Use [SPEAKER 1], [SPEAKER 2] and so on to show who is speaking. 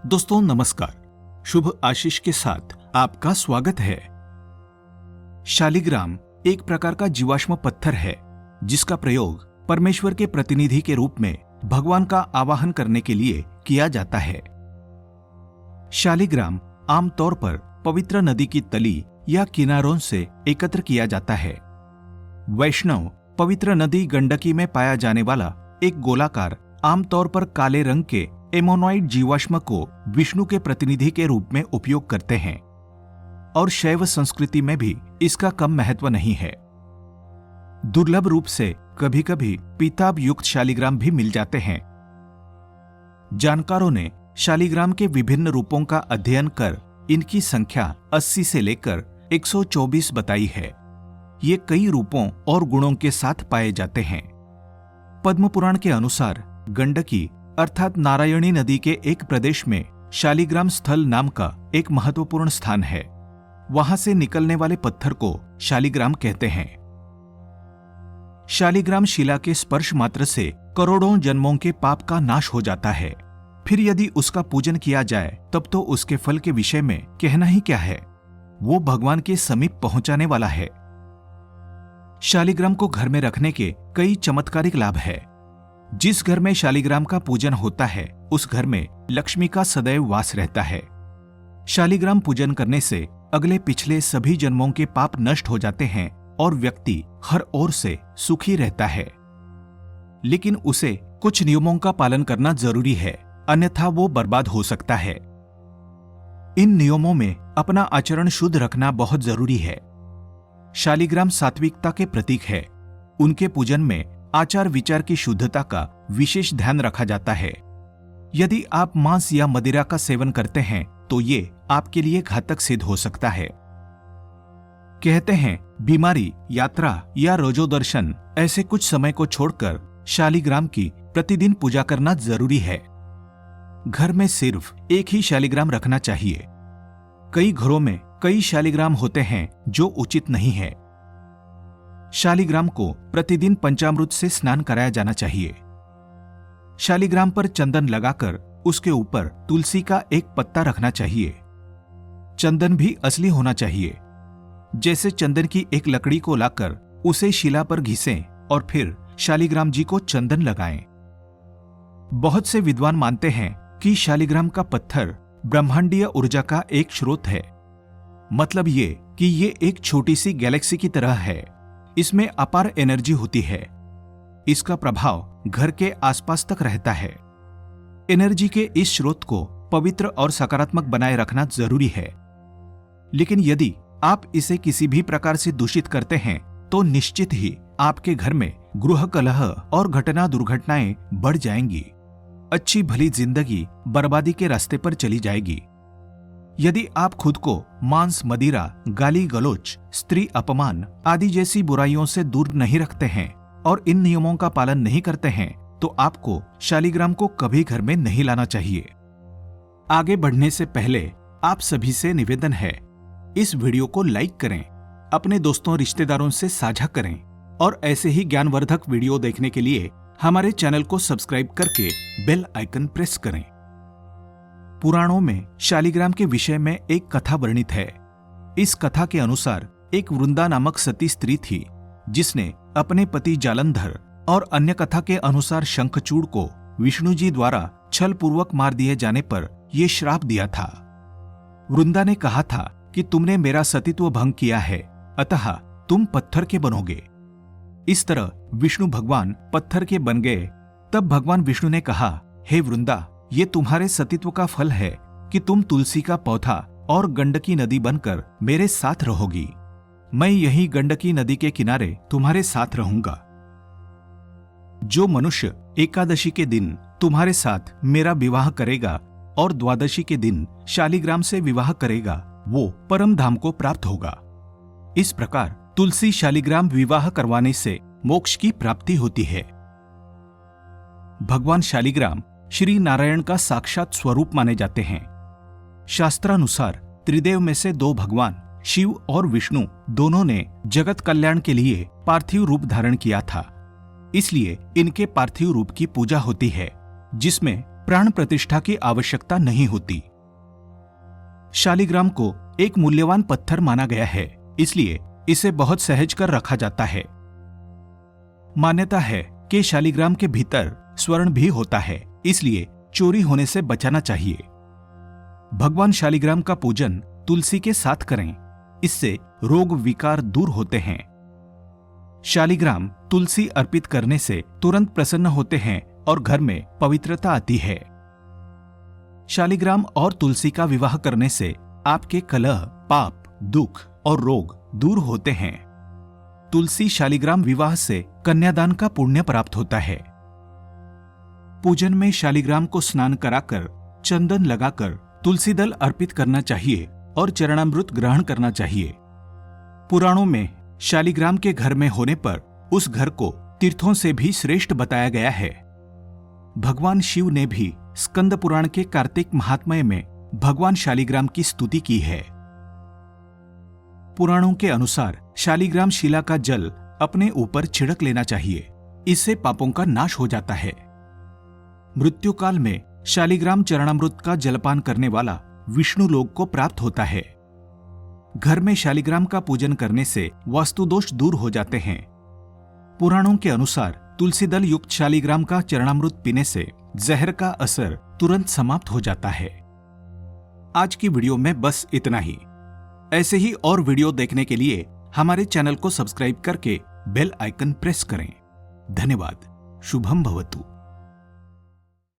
[SPEAKER 1] दोस्तों नमस्कार। शुभ आशीष के साथ आपका स्वागत है। शालिग्राम एक प्रकार का जीवाश्म पत्थर है जिसका प्रयोग परमेश्वर के प्रतिनिधि के रूप में भगवान का आवाहन करने के लिए किया जाता है। शालिग्राम आमतौर पर पवित्र नदी की तली या किनारों से एकत्र किया जाता है। वैष्णव पवित्र नदी गंडकी में पाया जाने वाला एक गोलाकार आमतौर पर काले रंग के एमोनॉइड जीवाश्म को विष्णु के प्रतिनिधि के रूप में उपयोग करते हैं और शैव संस्कृति में भी इसका कम महत्व नहीं है। दुर्लभ रूप से कभी कभी पीताभ युक्त शालिग्राम भी मिल जाते हैं। जानकारों ने शालिग्राम के विभिन्न रूपों का अध्ययन कर इनकी संख्या 80 से लेकर 124 बताई है। ये कई रूपों और गुणों के साथ पाए जाते हैं। पद्म पुराण के अनुसार गंडकी अर्थात नारायणी नदी के एक प्रदेश में शालिग्राम स्थल नाम का एक महत्वपूर्ण स्थान है। वहां से निकलने वाले पत्थर को शालिग्राम कहते हैं। शालिग्राम शिला के स्पर्श मात्र से करोड़ों जन्मों के पाप का नाश हो जाता है। फिर यदि उसका पूजन किया जाए तब तो उसके फल के विषय में कहना ही क्या है। वो भगवान के समीप पहुंचाने वाला है। शालिग्राम को घर में रखने के कई चमत्कारिक लाभ है। जिस घर में शालिग्राम का पूजन होता है उस घर में लक्ष्मी का सदैव वास रहता है। शालिग्राम पूजन करने से अगले पिछले सभी जन्मों के पाप नष्ट हो जाते हैं और व्यक्ति हर ओर से सुखी रहता है। लेकिन उसे कुछ नियमों का पालन करना जरूरी है, अन्यथा वो बर्बाद हो सकता है। इन नियमों में अपना आचरण शुद्ध रखना बहुत जरूरी है। शालिग्राम सात्विकता के प्रतीक है। उनके पूजन में आचार विचार की शुद्धता का विशेष ध्यान रखा जाता है। यदि आप मांस या मदिरा का सेवन करते हैं तो ये आपके लिए घातक सिद्ध हो सकता है। कहते हैं बीमारी, यात्रा या रोजोदर्शन ऐसे कुछ समय को छोड़कर शालिग्राम की प्रतिदिन पूजा करना जरूरी है। घर में सिर्फ एक ही शालिग्राम रखना चाहिए। कई घरों में कई शालिग्राम होते हैं जो उचित नहीं है। शालिग्राम को प्रतिदिन पंचामृत से स्नान कराया जाना चाहिए। शालिग्राम पर चंदन लगाकर उसके ऊपर तुलसी का एक पत्ता रखना चाहिए। चंदन भी असली होना चाहिए। जैसे चंदन की एक लकड़ी को लाकर उसे शिला पर घिसें और फिर शालिग्राम जी को चंदन लगाएं। बहुत से विद्वान मानते हैं कि शालिग्राम का पत्थर ब्रह्मांडीय ऊर्जा का एक स्रोत है। मतलब ये कि ये एक छोटी सी गैलेक्सी की तरह है। इसमें अपार एनर्जी होती है। इसका प्रभाव घर के आसपास तक रहता है। एनर्जी के इस स्रोत को पवित्र और सकारात्मक बनाए रखना जरूरी है। लेकिन यदि आप इसे किसी भी प्रकार से दूषित करते हैं तो निश्चित ही आपके घर में गृह कलह और घटना दुर्घटनाएं बढ़ जाएंगी। अच्छी भली जिंदगी बर्बादी के रास्ते पर चली जाएगी। यदि आप खुद को मांस, मदिरा, गाली गलोच, स्त्री अपमान आदि जैसी बुराइयों से दूर नहीं रखते हैं और इन नियमों का पालन नहीं करते हैं तो आपको शालिग्राम को कभी घर में नहीं लाना चाहिए। आगे बढ़ने से पहले आप सभी से निवेदन है, इस वीडियो को लाइक करें, अपने दोस्तों रिश्तेदारों से साझा करें और ऐसे ही ज्ञानवर्धक वीडियो देखने के लिए हमारे चैनल को सब्सक्राइब करके बेल आइकन प्रेस करें। पुराणों में शालिग्राम के विषय में एक कथा वर्णित है। इस कथा के अनुसार एक वृंदा नामक सती स्त्री थी जिसने अपने पति जालंधर और अन्य कथा के अनुसार शंखचूड़ को विष्णु जी द्वारा छल पूर्वक मार दिए जाने पर यह श्राप दिया था। वृंदा ने कहा था कि तुमने मेरा सतीत्व भंग किया है, अतः तुम पत्थर के बनोगे। इस तरह विष्णु भगवान पत्थर के बन गए। तब भगवान विष्णु ने कहा, हे वृंदा, ये तुम्हारे सतीत्व का फल है कि तुम तुलसी का पौधा और गंडकी नदी बनकर मेरे साथ रहोगी। मैं यही गंडकी नदी के किनारे तुम्हारे साथ रहूंगा। जो मनुष्य एकादशी के दिन तुम्हारे साथ मेरा विवाह करेगा और द्वादशी के दिन शालिग्राम से विवाह करेगा वो परम धाम को प्राप्त होगा। इस प्रकार तुलसी शालिग्राम विवाह करवाने से मोक्ष की प्राप्ति होती है। भगवान शालिग्राम श्री नारायण का साक्षात स्वरूप माने जाते हैं। शास्त्रानुसार त्रिदेव में से दो भगवान शिव और विष्णु दोनों ने जगत कल्याण के लिए पार्थिव रूप धारण किया था। इसलिए इनके पार्थिव रूप की पूजा होती है, जिसमें प्राण प्रतिष्ठा की आवश्यकता नहीं होती। शालिग्राम को एक मूल्यवान पत्थर माना गया है, इसलिए इसे बहुत सहेज कर रखा जाता है। मान्यता है कि शालिग्राम के भीतर स्वर्ण भी होता है, इसलिए चोरी होने से बचाना चाहिए। भगवान शालिग्राम का पूजन तुलसी के साथ करें, इससे रोग विकार दूर होते हैं। शालिग्राम तुलसी अर्पित करने से तुरंत प्रसन्न होते हैं और घर में पवित्रता आती है। शालिग्राम और तुलसी का विवाह करने से आपके कलह, पाप, दुख और रोग दूर होते हैं। तुलसी शालिग्राम विवाह से कन्यादान का पुण्य प्राप्त होता है। पूजन में शालिग्राम को स्नान कराकर चंदन लगाकर तुलसी दल अर्पित करना चाहिए और चरणामृत ग्रहण करना चाहिए। पुराणों में शालिग्राम के घर में होने पर उस घर को तीर्थों से भी श्रेष्ठ बताया गया है। भगवान शिव ने भी स्कंद पुराण के कार्तिक महात्म्य में भगवान शालिग्राम की स्तुति की है। पुराणों के अनुसार शालिग्राम शिला का जल अपने ऊपर छिड़क लेना चाहिए, इससे पापों का नाश हो जाता है। मृत्यु काल में शालिग्राम चरणामृत का जलपान करने वाला विष्णु लोक को प्राप्त होता है। घर में शालिग्राम का पूजन करने से वास्तु दोष दूर हो जाते हैं। पुराणों के अनुसार तुलसी दल युक्त शालिग्राम का चरणामृत पीने से जहर का असर तुरंत समाप्त हो जाता है। आज की वीडियो में बस इतना ही। ऐसे ही और वीडियो देखने के लिए हमारे चैनल को सब्सक्राइब करके बेल आइकन प्रेस करें। धन्यवाद। शुभम भवतु।